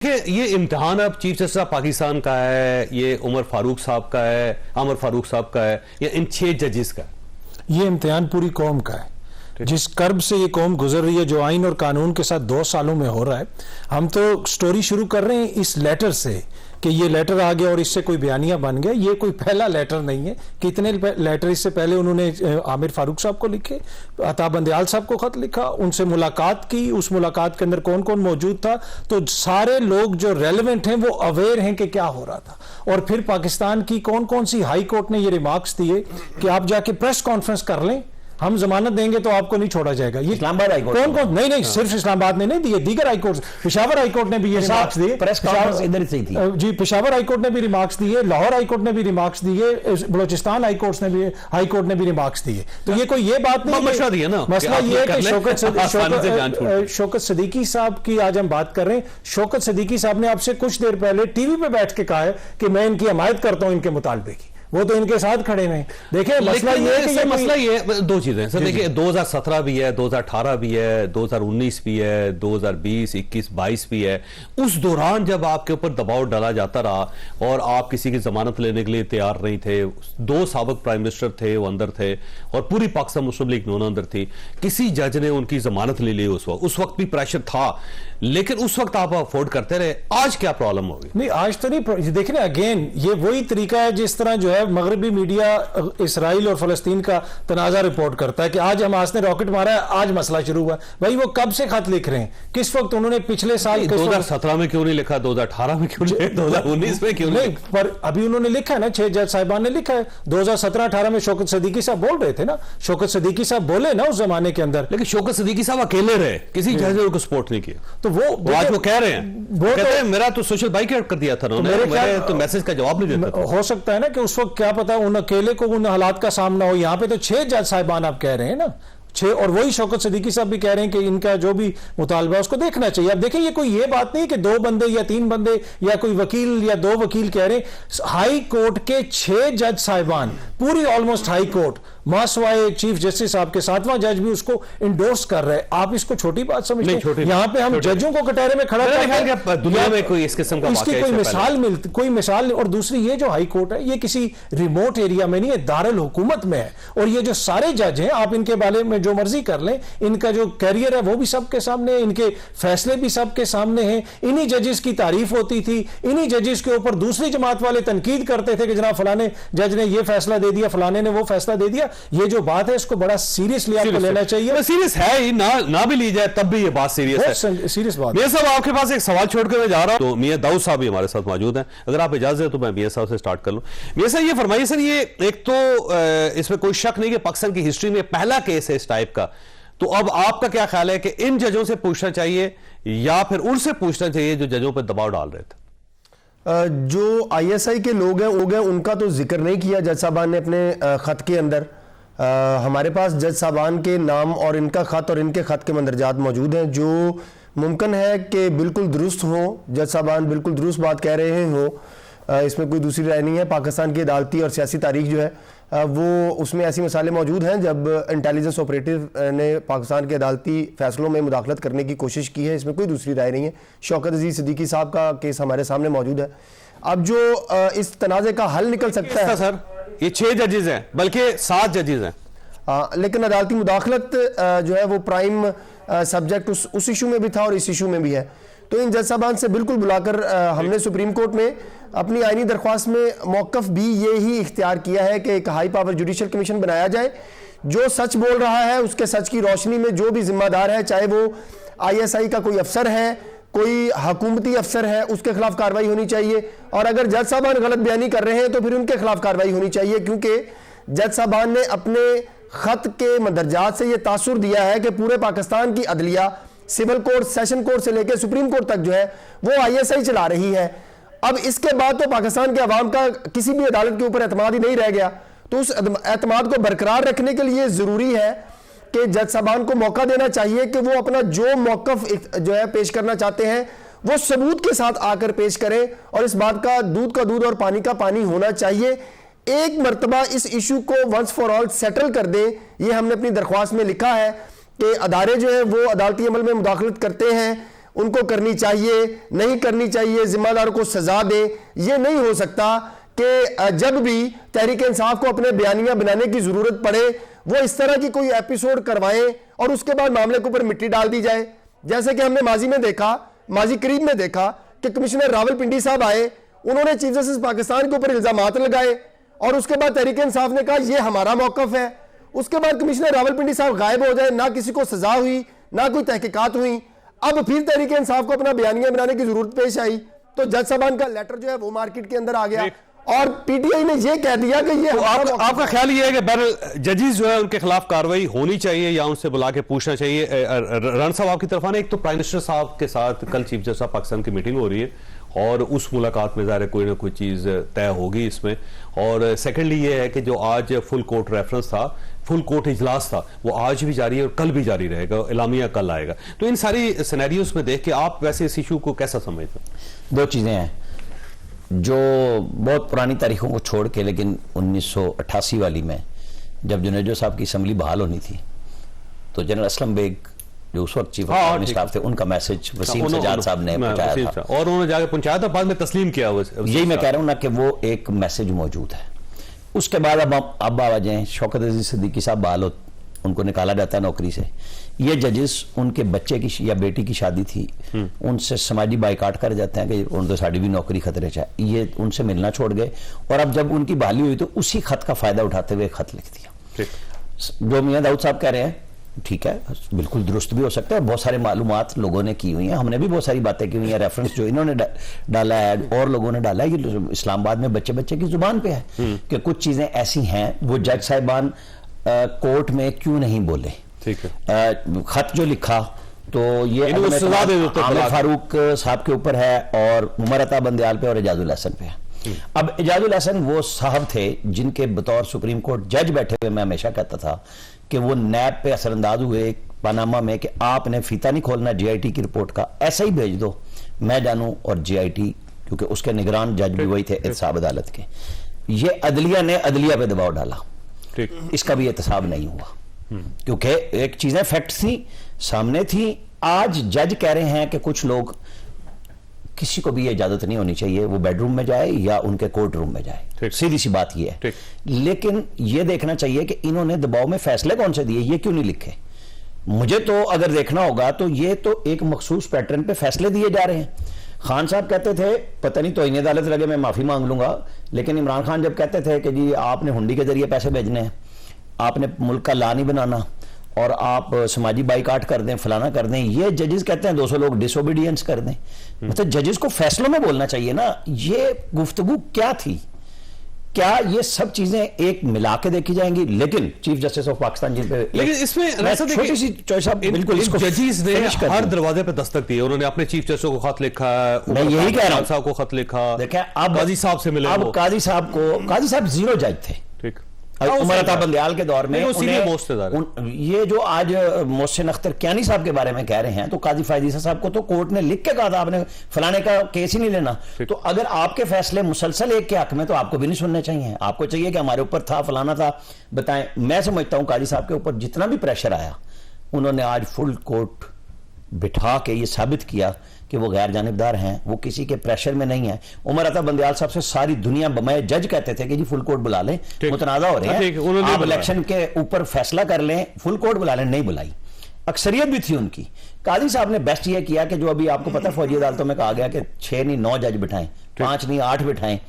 ये इम्तिहान अब चीफ जस्टिस ऑफ पाकिस्तान का है, ये उमर फारूक साहब का है, आमर फारूक साहब का है, या इन 6 जजेस का है? ये इम्तिहान पूरी कौम का है। जिस कर्ब से ये कौम गुजर रही है, जो आइन और कानून के साथ 2 सालों में हो रहा है। हम तो स्टोरी शुरू कर रहे हैं इस लेटर से कि ये लेटर आ गया और इससे कोई बयानिया बन गया। ये कोई पहला लेटर नहीं है। कितने लेटर इससे पहले उन्होंने आमिर फारूक साहब को लिखे, अता बंदयाल साहब को खत लिखा, उनसे मुलाकात की। उस मुलाकात के अंदर कौन कौन मौजूद था, तो सारे लोग जो रेलेवेंट हैं वो अवेयर हैं कि क्या हो रहा था। और फिर पाकिस्तान की कौन कौन सी हाई कोर्ट ने ये रिमार्क्स दिए कि आप जाके प्रेस कॉन्फ्रेंस कर लें, हम जमानत देंगे तो आपको नहीं छोड़ा जाएगा। ये इस्लामाबाद हाई कोर्ट कौन नहीं सिर्फ इस्लामाबाद ने नहीं दिए, दीगर high court, Peshawar high court ने भी ये रिमार्क्स दिए। प्रेस कॉन्फ्रेंस इधर से थी जी, पेशावर हाई कोर्ट ने भी रिमार्क्स दिए, लाहौर हाई कोर्ट ने भी रिमार्क्स दिए, बलोचिस्तान हाई कोर्ट ने भी रिमार्क्स दिए। तो ये कोई ये बात नहीं, मसला दिया ना, मसला ये है कि शौकत सदीकी साहब की आज हम बात कर रहे हैं। शौकत सदीकी साहब ने आपसे कुछ देर पहले टीवी पे बैठ के कहा है कि मैं इनकी हमायत करता हूं इनके मुतालबे की। वो तो इनके साथ खड़े हैं। देखिए मसला ये है कि ये मसला ये है, 2 चीजें सर। देखिए 2017 भी है, 2018 भी है, 2019 भी है, 2020, 21, 22 भी है। उस दौरान जब आपके ऊपर दबाव डाला जाता रहा और आप किसी की जमानत लेने के लिए तैयार नहीं थे, 2 साबिक प्राइम मिनिस्टर थे वो अंदर थे और पूरी पाकिस्तान मुस्लिम लीग नून अंदर थी, किसी जज ने उनकी जमानत ले ली। उस वक्त भी प्रेशर था, लेकिन उस वक्त आप अफोर्ड करते रहे। आज क्या प्रॉब्लम होगी? नहीं, आज तो नहीं। देखिए ना, अगेन ये वही तरीका है जिस तरह जो है मगरबी मीडिया इसराइल और फलस्तीन का तनाजा रिपोर्ट करता है कि आज हमास ने रॉकेट मारा है, आज मसला शुरू हुआ। भाई वो कब से खत लिख रहे हैं, किस वक्त उन्होंने पिछले साल 2017 में क्यों नहीं लिखा, 2018 में क्यों नहीं, 2019 में क्यों नहीं? पर अभी उन्होंने लिखा है ना, 6 जज साहिबान ने लिखा है। 2017-18 में शौकत सदीकी साहब बोल रहे थे ना, शौकत सदीकी साहब बोले ना उस जमाने के अंदर। लेकिन शौकत सदीकी साहब अकेले रहे, किसी जज ने उनको सपोर्ट नहीं किया। तो वो आज वो कह रहे हैं, वो कहते हैं मेरा तो सोशल बाइकआउट कर दिया था उन्होंने, मेरे तो मैसेज का जवाब नहीं देता। हो सकता है ना कि उस वक्त क्या पता उन अकेले को उन हालात का सामना हो। यहाँ पे तो 6 जज साहिबान आप कह रहे हैं ना, 6, और वही शौकत सदीकी साहब भी कह रहे हैं कि इनका जो भी मुतालबा है उसको देखना चाहिए। अब देखिए, ये कोई ये बात नहीं कि 2 बंदे या 3 बंदे या कोई वकील या 2 वकील कह रहे हैं। हाई कोर्ट के 6 जज साहिबान, पूरी ऑलमोस्ट हाई कोर्ट मासवाए चीफ जस्टिस साहब के 7वां जज भी उसको इंडोर्स कर रहे हैं। आप इसको छोटी बात समझते हैं? यहाँ पे हम जजों को कटहरे में खड़ा करके दुनिया में कोई इस किस्म का इसकी कोई मिसाल मिलती, कोई मिसाल। और दूसरी, ये जो हाई कोर्ट है ये किसी रिमोट एरिया में नहीं है, दारुल हुकूमत में है। और ये जो सारे जज हैं, आप इनके बारे में जो मर्जी कर लें, इनका जो कैरियर है वो भी सबके सामने है, इनके फैसले भी सबके सामने हैं। इन्हीं जजेस की तारीफ होती थी, इन्हीं जजेस के ऊपर दूसरी जमात वाले तनकीद करते थे कि जनाब फलाने जज ने ये फैसला दे दिया, फलाने ने वो फैसला दे दिया। ये जो बात है इसको बड़ा सीरियसली आपको लेना चाहिए। सीरियस है ही ना भी ली जाए तब भी ये बात सीरियस है, सीरियस बात। मियां साहब, आपके पास एक सवाल छोड़ के मैं जा रहा हूं। तो मियां दाऊद साहब भी हमारे साथ मौजूद हैं, अगर आप इजाजत है तो मैं मियां साहब से स्टार्ट कर लूं। मियां साहब, ये फरमाइए सर, ये एक तो इसमें कोई शक नहीं कि पाकिस्तान की हिस्ट्री में पहला केस है इस टाइप का। तो अब आपका क्या ख्याल है कि इन जजों से पूछना चाहिए या फिर उनसे पूछना चाहिए जो जजों पर दबाव डाल रहे थे? जो ISI के लोग हैं उनका तो जिक्र नहीं किया जज साहबान ने अपने खत के अंदर। हमारे पास जज साहबान के नाम और इनका खत और इनके खत के मंदरजात मौजूद हैं, जो मुमकिन है कि बिल्कुल दुरुस्त हो। जज साहबान बिल्कुल दुरुस्त बात कह रहे हो, इसमें कोई दूसरी राय नहीं है। पाकिस्तान की अदालती और सियासी तारीख जो है वो उसमें ऐसी मिसालें मौजूद हैं जब इंटेलिजेंस ऑपरेटिव ने पाकिस्तान के अदालती फैसलों में मुदाखलत करने की कोशिश की है, इसमें कोई दूसरी राय नहीं है। शौकत अजीज सिद्दीकी साहब का केस हमारे सामने मौजूद है। अब जो इस तनाज़े का हल निकल सकता है सर, ये 6 जजेस हैं, बल्कि 7 जजेस हैं, लेकिन अदालती मुदाखलत जो है वो प्राइम सब्जेक्ट उस इशू में भी था और इस इशू में भी है। तो इन जज साहबान से बिल्कुल बुलाकर हमने सुप्रीम कोर्ट में अपनी आईनी दरख्वास्त में मौक़िफ़ भी ये ही इख्तियार किया है कि एक हाई पावर जुडिशल कमीशन बनाया जाए, जो सच बोल रहा है उसके सच की रोशनी में जो भी जिम्मेदार है, चाहे वो ISI का कोई अफसर है, कोई हुकूमती अफसर है, उसके खिलाफ कार्रवाई होनी चाहिए। और अगर जज साहबान गलत बयानी कर रहे हैं तो फिर उनके खिलाफ कार्रवाई होनी चाहिए, क्योंकि जज साहबान ने अपने खत के मंदरजात से ये तासुर दिया है कि पूरे पाकिस्तान की अदलिया, सिविल कोर्ट, सेशन कोर्ट से लेकर सुप्रीम कोर्ट तक जो है वो ISI चला रही है। अब इसके बाद तो पाकिस्तान के अवाम का किसी भी अदालत के ऊपर एतमाद ही नहीं रह गया। तो उस एतमाद को बरकरार रखने के लिए जरूरी है कि जज साहबान को मौका देना चाहिए कि वो अपना जो मौक़िफ़ जो है पेश करना चाहते हैं वो सबूत के साथ आकर पेश करें, और इस बात का दूध और पानी का पानी होना चाहिए। एक मरतबा इस इशू को वंस फॉर ऑल सेटल कर दें, ये हमने अपनी दरख्वास्त में लिखा है कि अदारे जो है वो अदालती अमल में मुदाखलत करते हैं, उनको करनी चाहिए नहीं करनी चाहिए, जिम्मेदारों को सजा दें। यह नहीं हो सकता कि जब भी तहरीक इंसाफ को अपने बयानियां बनाने की जरूरत पड़े वो इस तरह की कोई एपिसोड करवाएं और उसके बाद मामले के ऊपर मिट्टी डाल दी जाए। जैसे कि हमने माजी करीब में देखा कि कमिश्नर रावलपिंडी साहब आए, उन्होंने चीफ जस्टिस पाकिस्तान के ऊपर इल्जामात लगाए और उसके बाद तहरीक इंसाफ ने कहा यह हमारा मौकफ है। उसके बाद कमिश्नर रावलपिंडी साहब गायब हो जाए, ना किसी को सजा हुई ना कोई तहकीकात हुई। अब फिर तहरीक इंसाफ को अपना बयानिया बनाने की जरूरत पेश आई तो जज साहबान का लेटर जो है वो मार्केट के अंदर आ गया और पीटीआई ने ये कह दिया कि ये तो आपका ख्याल ये है कि बहरहाल जजेस जो है उनके खिलाफ कार्रवाई होनी चाहिए या उनसे बुला के पूछना चाहिए? रन साहब आपकी तरफ आने, एक तो प्राइम मिनिस्टर साहब के साथ कल चीफ जस्टिस ऑफ पाकिस्तान की मीटिंग हो रही है और उस मुलाकात में ज़ाहिर कोई ना कोई चीज़ तय होगी इसमें, और सेकेंडली ये है कि जो आज फुल कोर्ट रेफरेंस था, फुल कोर्ट इजलास था, वो आज भी जारी है और कल भी जारी रहेगा, एलामिया कल आएगा। तो इन सारी सिनेरियोस में देख के आप वैसे इस इशू को कैसा समझते हैं? दो चीज़ें हैं जो बहुत पुरानी तारीखों को छोड़ के, लेकिन 1988 वाली में जब जुनेजो साहब की असम्बली बहाल होनी थी तो जनरल असलम बेग जो उस वक्त चीफ ऑफ स्टाफ थे उनका मैसेज वसीम सजाद साहब ने पहुंचाया था और उन्होंने जाकर पहुंचाया था, बाद में तस्लीम किया। यही मैं कह रहा हूं ना कि वो एक मैसेज मौजूद है। उसके बाद अब आ जाए शौकत अजीज सिद्दीकी साहब बहाल, उनको निकाला जाता है नौकरी से। ये जजेस उनके बच्चे की या बेटी की शादी थी, उनसे समाजी बाइकाट कर जाते हैं कि उन तो साड़ी भी नौकरी खतरे च है, ये उनसे मिलना छोड़ गए और अब जब उनकी बहाली हुई तो उसी खत का फायदा उठाते हुए खत लिख दिया। जो मियां दाऊद साहब कह रहे हैं ठीक है, बिल्कुल दुरुस्त भी हो सकता है, बहुत सारे मालूमात लोगों ने की हुई हैं, हमने भी बहुत सारी बातें की हुई हैं, रेफरेंस जो इन्होंने डाला है और लोगों ने डाला है कि इस्लामाबाद में बच्चे की जुबान पे है कि कुछ चीजें ऐसी हैं वो जज साहिबान कोर्ट में क्यों नहीं बोले। ठीक है, खत जो लिखा तो ये आमिर फारूक साहब के ऊपर है और उमर अता बंदयाल पे और एजाजुल हसन पे है। अब एजाजुल हसन वो साहब थे जिनके बतौर सुप्रीम कोर्ट जज बैठे हुए मैं हमेशा कहता था कि वो नैब पे असरअंदाज हुए पनामा में कि आपने फीता नहीं खोलना जीआईटी की रिपोर्ट का, ऐसा ही भेज दो मैं जानूं, और जीआईटी क्योंकि उसके निगरान जज भी वही थे एहतसाब अदालत के, ये अदलिया ने अदलिया पे दबाव डाला, इसका भी एहतसाब नहीं हुआ क्योंकि एक चीजें फैक्ट थी सामने थी। आज जज कह रहे हैं कि कुछ लोग, किसी को भी ये इजाजत नहीं होनी चाहिए वो बेडरूम में जाए या उनके कोर्ट रूम में जाए, सीधी सी बात ये है। लेकिन ये देखना चाहिए कि इन्होंने दबाव में फैसले कौन से दिए, ये क्यों नहीं लिखे। मुझे तो अगर देखना होगा तो ये तो एक मखसूस पैटर्न पे फैसले दिए जा रहे हैं। खान साहब कहते थे पता नहीं तौहीन अदालत लगे मैं माफी मांग लूंगा, लेकिन इमरान खान जब कहते थे कि जी आपने हुंडी के जरिए पैसे भेजने हैं, आपने मुल्क का ला नहीं बनाना और आप समाजी बाइकाट कर दें, फलाना कर दें, ये जजेस कहते हैं 200 लोग डिसोबीडियंस कर दें। मतलब जजेस को फैसलों में बोलना चाहिए ना, ये गुफ्तगू क्या थी, क्या ये सब चीजें एक मिला के देखी जाएंगी। लेकिन चीफ जस्टिस ऑफ पाकिस्तान जिन पे, लेकिन इसमें छोटी सी चॉइस आप बिल्कुल इसको जजेस ने हर दरवाजे पे दस्तक दी, उन्होंने अपने चीफ जस्टिस को खत लिखा, मैं यही कह रहा हूं साहब को खत लिखा, देखें अब काजी साहब से मिले, अब काजी साहब जीरो जज थे, ठीक उमर अता बंदयाल के दौर में ये जो आज मोहसिन अख्तर कियानी साहब के बारे में कह रहे हैं तो काजी फायजीसा साहब को तो कोर्ट ने लिख के कहा था आपने फलाने का केस ही नहीं लेना। तो अगर आपके फैसले मुसलसल एक के हक में तो आपको भी नहीं सुनने चाहिए, आपको चाहिए कि हमारे ऊपर था फलाना था बताएं। मैं समझता हूं काजी साहब के ऊपर जितना भी प्रेशर आया उन्होंने आज फुल कोर्ट बिठा के ये साबित किया कि वो गैर जानिबदार हैं, वो किसी के प्रेशर में नहीं है। उमर अता बंदयाल साहब से सारी दुनिया मैं जज कहते थे कि जी फुल कोर्ट बुला लें, मुतनाज़ा हो रहे हैं, आप इलेक्शन के ऊपर फैसला कर लें, फुल कोर्ट बुला लें, नहीं बुलाई, अक्सरियत भी थी उनकी। काजी साहब ने बेस्ट ये किया कि जो अभी आपको पता है फौजी अदालतों में कहा गया कि 6 नहीं 9 जज बिठाएं, 5 नहीं 8 बिठाएं,